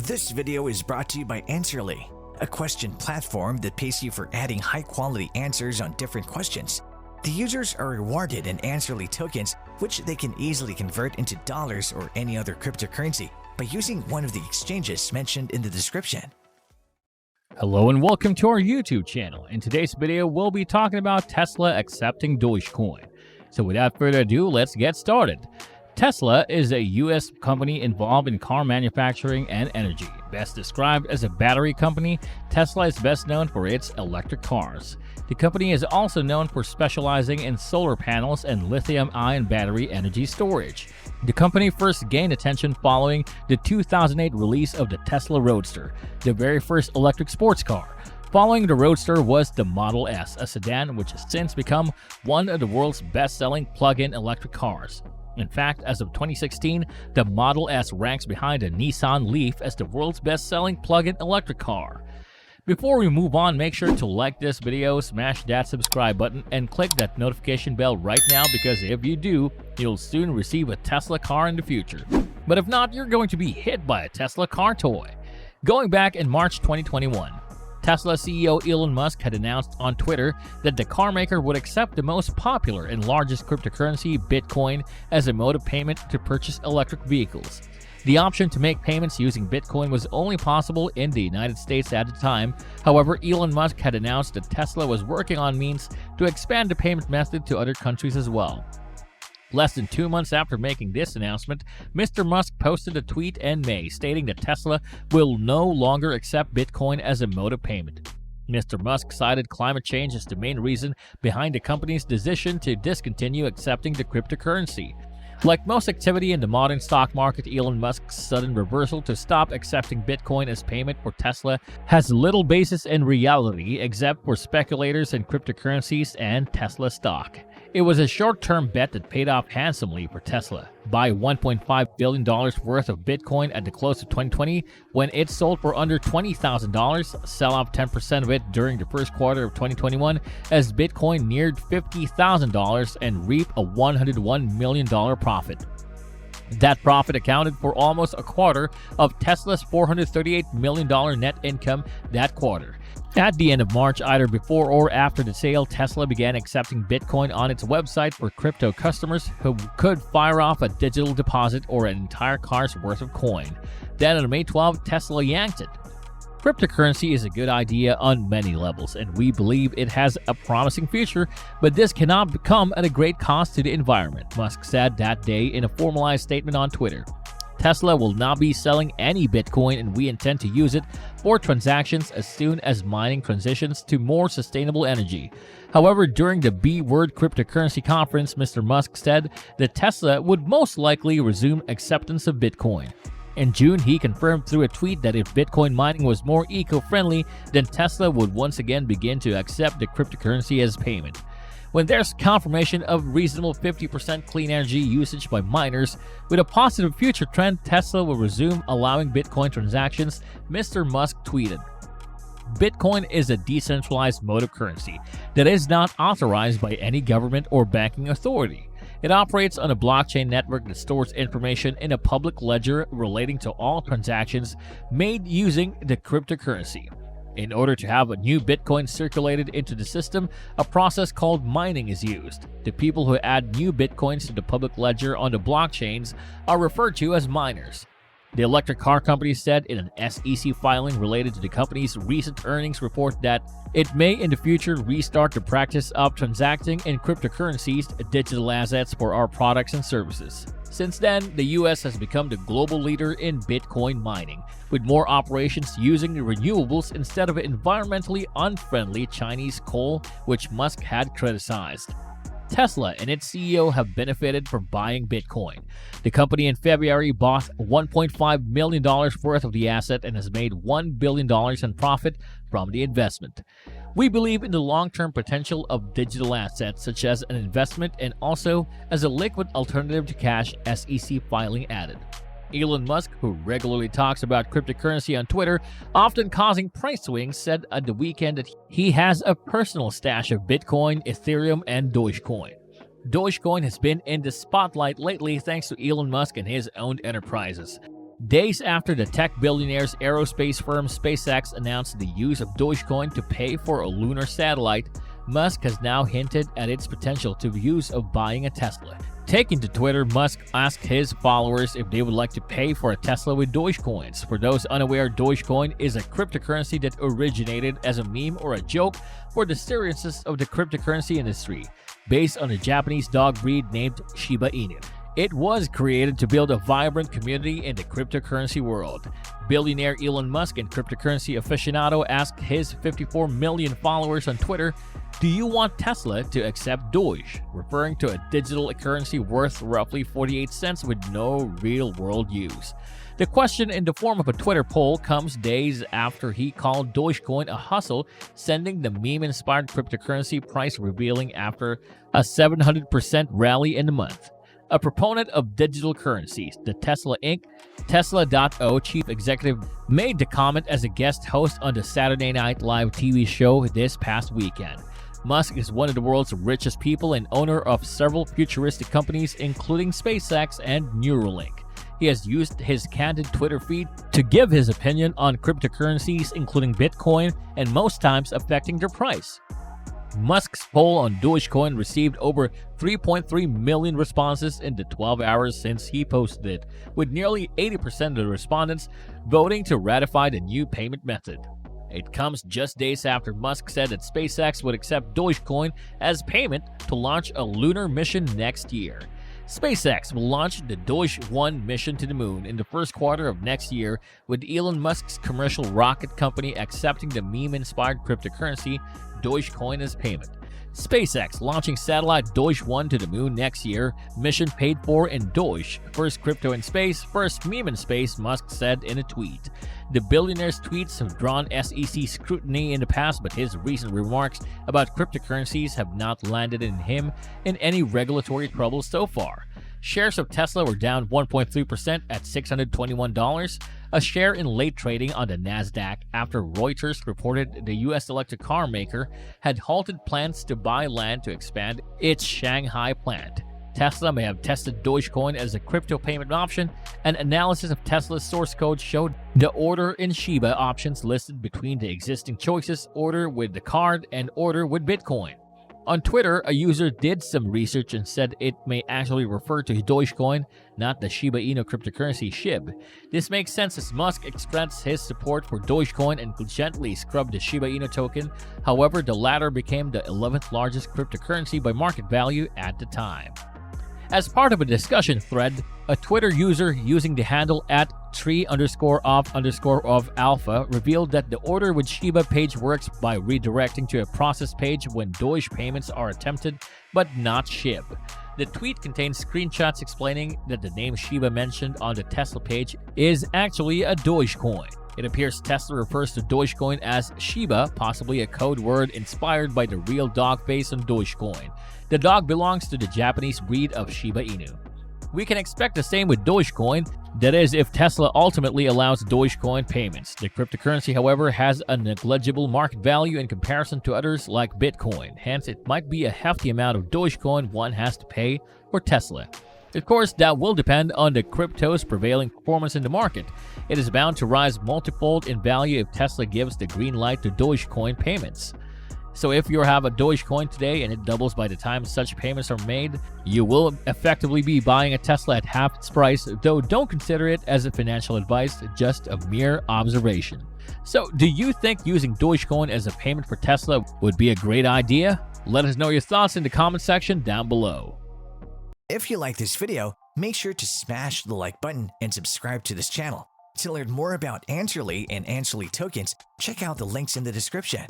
This video is brought to you by Answerly, a question platform that pays you for adding high-quality answers on different questions. The users are rewarded in Answerly tokens, which they can easily convert into dollars or any other cryptocurrency by using one of the exchanges mentioned in the description. Hello and welcome to our YouTube channel. In today's video, we'll be talking about Tesla accepting Dogecoin. So without further ado, let's get started. Tesla is a U.S. company involved in car manufacturing and energy. Best described as a battery company, Tesla is best known for its electric cars. The company is also known for specializing in solar panels and lithium-ion battery energy storage. The company first gained attention following the 2008 release of the Tesla Roadster, the very first electric sports car. Following the Roadster was the Model S, a sedan which has since become one of the world's best-selling plug-in electric cars. In fact, as of 2016, the Model S ranks behind the Nissan Leaf as the world's best-selling plug-in electric car. Before we move on, make sure to like this video, smash that subscribe button, and click that notification bell right now because if you do, you'll soon receive a Tesla car in the future. But if not, you're going to be hit by a Tesla car toy. Going back in March 2021, Tesla CEO Elon Musk had announced on Twitter that the carmaker would accept the most popular and largest cryptocurrency, Bitcoin, as a mode of payment to purchase electric vehicles. The option to make payments using Bitcoin was only possible in the United States at the time. However, Elon Musk had announced that Tesla was working on means to expand the payment method to other countries as well. Less than 2 months after making this announcement, Mr. Musk posted a tweet in May stating that Tesla will no longer accept Bitcoin as a mode of payment. Mr. Musk cited climate change as the main reason behind the company's decision to discontinue accepting the cryptocurrency. Like most activity in the modern stock market, Elon Musk's sudden reversal to stop accepting Bitcoin as payment for Tesla has little basis in reality except for speculators in cryptocurrencies and Tesla stock. It was a short-term bet that paid off handsomely for Tesla. Buy $1.5 billion worth of Bitcoin at the close of 2020 when it sold for under $20,000, sell off 10% of it during the first quarter of 2021 as Bitcoin neared $50,000 and reap a $101 million profit. That profit accounted for almost a quarter of Tesla's $438 million net income that quarter. At the end of March, either before or after the sale, Tesla began accepting Bitcoin on its website for crypto customers who could fire off a digital deposit or an entire car's worth of coin. Then on May 12, Tesla yanked it. Cryptocurrency is a good idea on many levels, and we believe it has a promising future, but this cannot come at a great cost to the environment, Musk said that day in a formalized statement on Twitter. Tesla will not be selling any Bitcoin, and we intend to use it for transactions as soon as mining transitions to more sustainable energy. However, during the B-Word cryptocurrency conference, Mr. Musk said that Tesla would most likely resume acceptance of Bitcoin. In June, he confirmed through a tweet that if Bitcoin mining was more eco-friendly, then Tesla would once again begin to accept the cryptocurrency as payment. When there's confirmation of reasonable 50% clean energy usage by miners, with a positive future trend, Tesla will resume allowing Bitcoin transactions, Mr. Musk tweeted. Bitcoin is a decentralized mode of currency that is not authorized by any government or banking authority. It operates on a blockchain network that stores information in a public ledger relating to all transactions made using the cryptocurrency. In order to have a new Bitcoin circulated into the system, a process called mining is used. The people who add new Bitcoins to the public ledger on the blockchains are referred to as miners. The electric car company said in an SEC filing related to the company's recent earnings report that it may in the future restart the practice of transacting in cryptocurrencies, digital assets for our products and services. Since then, the US has become the global leader in Bitcoin mining, with more operations using renewables instead of environmentally unfriendly Chinese coal, which Musk had criticized. Tesla and its CEO have benefited from buying Bitcoin. The company in February bought $1.5 million worth of the asset and has made $1 billion in profit from the investment. We believe in the long-term potential of digital assets such as an investment and also as a liquid alternative to cash, SEC filing added. Elon Musk, who regularly talks about cryptocurrency on Twitter, often causing price swings, said at the weekend that he has a personal stash of Bitcoin, Ethereum, and Dogecoin. Dogecoin has been in the spotlight lately thanks to Elon Musk and his owned enterprises. Days after the tech billionaire's aerospace firm SpaceX announced the use of Dogecoin to pay for a lunar satellite, Musk has now hinted at its potential to the use of buying a Tesla. Taking to Twitter, Musk asked his followers if they would like to pay for a Tesla with Dogecoins. For those unaware, Dogecoin is a cryptocurrency that originated as a meme or a joke for the seriousness of the cryptocurrency industry, based on a Japanese dog breed named Shiba Inu. It was created to build a vibrant community in the cryptocurrency world. Billionaire Elon Musk and cryptocurrency aficionado asked his 54 million followers on Twitter, "Do you want Tesla to accept Doge?" referring to a digital currency worth roughly 48 cents with no real-world use. The question, in the form of a Twitter poll, comes days after he called Dogecoin a hustle, sending the meme-inspired cryptocurrency price revealing after a 700% rally in the month. A proponent of digital currencies, the Tesla Inc. Tesla.O chief executive made the comment as a guest host on the Saturday Night Live TV show this past weekend. Musk is one of the world's richest people and owner of several futuristic companies, including SpaceX and Neuralink. He has used his candid Twitter feed to give his opinion on cryptocurrencies, including Bitcoin, and most times affecting their price. Musk's poll on Dogecoin received over 3.3 million responses in the 12 hours since he posted it, with nearly 80% of the respondents voting to ratify the new payment method. It comes just days after Musk said that SpaceX would accept Dogecoin as payment to launch a lunar mission next year. SpaceX will launch the DOGE 1 mission to the moon in the first quarter of next year, with Elon Musk's commercial rocket company accepting the meme-inspired cryptocurrency Dogecoin as payment. SpaceX launching satellite DOGE 1 to the moon next year, mission paid for in Doge. First crypto in space, first meme in space, Musk said in a tweet. The billionaire's tweets have drawn SEC scrutiny in the past, but his recent remarks about cryptocurrencies have not landed him in any regulatory trouble so far. Shares of Tesla were down 1.3% at $621 a share in late trading on the Nasdaq after Reuters reported the U.S. electric car maker had halted plans to buy land to expand its Shanghai plant. Tesla may have tested Dogecoin as a crypto payment option. An analysis of Tesla's source code showed the order in Shiba options listed between the existing choices: order with the card and order with Bitcoin. On Twitter, a user did some research and said it may actually refer to Dogecoin, not the Shiba Inu cryptocurrency SHIB. This makes sense as Musk expressed his support for Dogecoin and gently scrubbed the Shiba Inu token. However, the latter became the 11th largest cryptocurrency by market value at the time. As part of a discussion thread, a Twitter user using the handle at @tree_of_alpha revealed that the order with Shiba page works by redirecting to a process page when Doge payments are attempted, but not SHIB. The tweet contains screenshots explaining that the name Shiba mentioned on the Tesla page is actually a Dogecoin. It appears Tesla refers to Dogecoin as Shiba, possibly a code word inspired by the real dog face on Dogecoin. The dog belongs to the Japanese breed of Shiba Inu. We can expect the same with Dogecoin, that is, if Tesla ultimately allows Dogecoin payments. The cryptocurrency, however, has a negligible market value in comparison to others like Bitcoin, hence it might be a hefty amount of Dogecoin one has to pay for Tesla. Of course, that will depend on the crypto's prevailing performance in the market. It is bound to rise multifold in value if Tesla gives the green light to Dogecoin payments. So if you have a Dogecoin today and it doubles by the time such payments are made, you will effectively be buying a Tesla at half its price, though don't consider it as a financial advice, just a mere observation. So do you think using Dogecoin as a payment for Tesla would be a great idea? Let us know your thoughts in the comment section down below. If you like this video, make sure to smash the like button and subscribe to this channel. To learn more about Answerly and Answerly tokens, check out the links in the description.